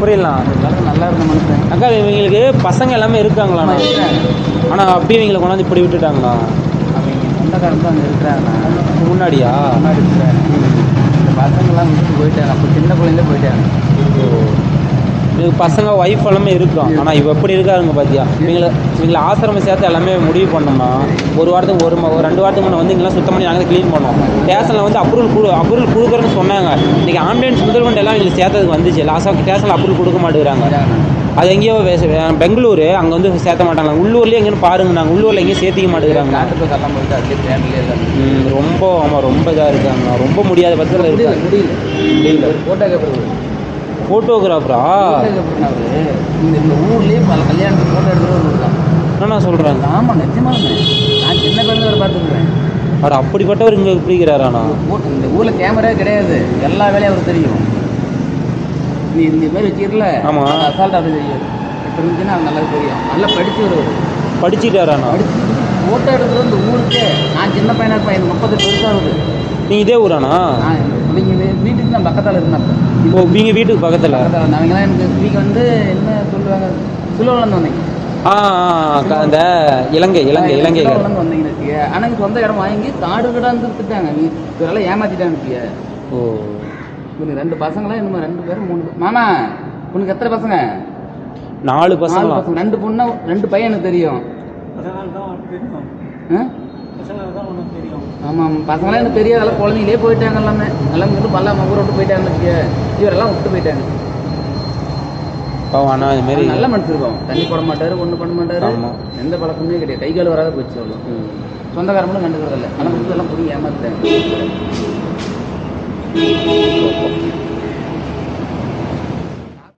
புரியலாம். நல்லா இருந்த மனுஷன். அக்கா இவங்களுக்கு பசங்க எல்லாமே இருக்காங்களா? ஆனால் அப்படியே இவங்களை கொண்டாந்து இப்படி விட்டுட்டாங்களா? அவங்க சொந்தக்காரங்க தான் அங்கே இருக்கிறாங்கண்ணா. முன்னாடியா? முன்னாடி இருக்கிறாங்க. இந்த பசங்கள்லாம் விட்டு போயிட்டாங்க. அப்போ சின்ன பிள்ளைங்களே போயிட்டாங்க. இவங்க பசங்க ஒய்ஃப் எல்லாமே இருக்கும். ஆனால் இவ எப்படி இருக்காருங்க பார்த்தியா? இவங்களை ஆசிரமம் சேர்த்து எல்லாமே முடிவு பண்ணோம்னா ஒரு வாரத்துக்கு ஒரு 2 வாரத்துக்கு முன்னே வந்து இங்கெல்லாம் சுத்தம் பண்ணி நாங்கள் க்ளீன் பண்ணோம். ஸ்டேஷனில் வந்து அப்ரூவல் கொடுக்குறேன்னு சொன்னாங்க. இன்றைக்கி ஆம்புலன்ஸ் முதல்வண்டு எல்லாம் எங்களுக்கு சேர்த்ததுக்கு வந்துச்சு. லாஸ்ட்டாக ஸ்டேஷனில் அப்ரூவல் கொடுக்க மாட்டேங்கிறாங்க. அது எங்கேயோ பெங்களூரு அங்கே வந்து சேர்த்த மாட்டாங்க. உள்ளூர்லேயே எங்கேன்னு பாருங்க. நாங்கள் உள்ளூரில் எங்கேயும் சேர்த்திக்க மாட்டேங்கிறாங்க. ரொம்ப ஆமாம் ரொம்ப இதாக இருக்காங்க. ரொம்ப முடியாத பட்சத்தில் இருக்காங்க. முடியல. ஃபோட்டோகிராஃபரா? இந்த ஊர்லேயே பல கல்யாணத்துக்கு ஃபோட்டோ எடுத்துகிட்டு என்ன சொல்கிறாங்க? ஆமாம் நிச்சயமாக. நான் சின்ன பேருந்து வரை பார்த்துருக்குறேன். அவர் அப்படிப்பட்டவர் இங்கே பிடிக்கிறாராண்ணா? இந்த ஊரில் கேமரா கிடையாது. எல்லா வேலையும் அவருக்கு தெரியும். நீ இந்த மாதிரி வச்சுக்கல. ஆமாம். அசால்ட்டாக அப்படி தெரியும். இப்போ இருந்துச்சுன்னா அது நல்லா தெரியும். நல்லா படிச்சு வருவார். படிச்சுட்டாராண்ணா? ஃபோட்டோ எடுக்கிறது இந்த ஊருக்கு. நான் சின்ன பையனாக இருப்பேன். எனக்கு 38 வருஷம் ஆகுது. நீங்கள் இதே ஊராண்ணா? நீங்கள் வீட்டுக்கு நான் பக்கத்தில் இருந்தேன். இப்போ நீங்கள் வீட்டுக்கு பக்கத்தில்? நாங்களாம் எனக்கு வீக்கு வந்து என்ன சொல்லுவாங்க, சிலோலேருந்து வந்தீங்க. அந்த இலங்கைக்காரர் வந்தீங்க. ஆனால் சொந்த இடம் வாங்கி காடு கிடாந்து வித்துட்டாங்க. நீ இதெல்லாம் ஏமாற்றிட்டாங்க. ஓ இவனுக்கு 2 பசங்களா என்னமோ 2 பேரும் 3 பேர். மாமா உனக்கு எத்தனை பசங்க? 4 பசங்க. 2 பொண்ணு 2 பையன் எனக்கு தெரியும். ஆமாம் பசங்களாம் எனக்கு பெரிய அதெல்லாம் குழந்தைங்களே போயிட்டாங்க. எல்லாமே வந்து பல்ல ஊரை விட்டு போயிட்டாங்க. இவரெல்லாம் விட்டு போயிட்டாங்க. ஆனால் இதுமாரி நல்ல மனுஷன் இருக்கும். தண்ணி போட மாட்டார், ஒன்றும் பண்ண மாட்டார். எந்த பழக்கமே கிடையாது. கை கால் வராத போச்சு. அவ்வளோ சொந்தக்காரங்களும் கண்டுக்கிறதில்ல. ஆனால் எல்லாம் புரிய ஏமாத்துட்டாங்க.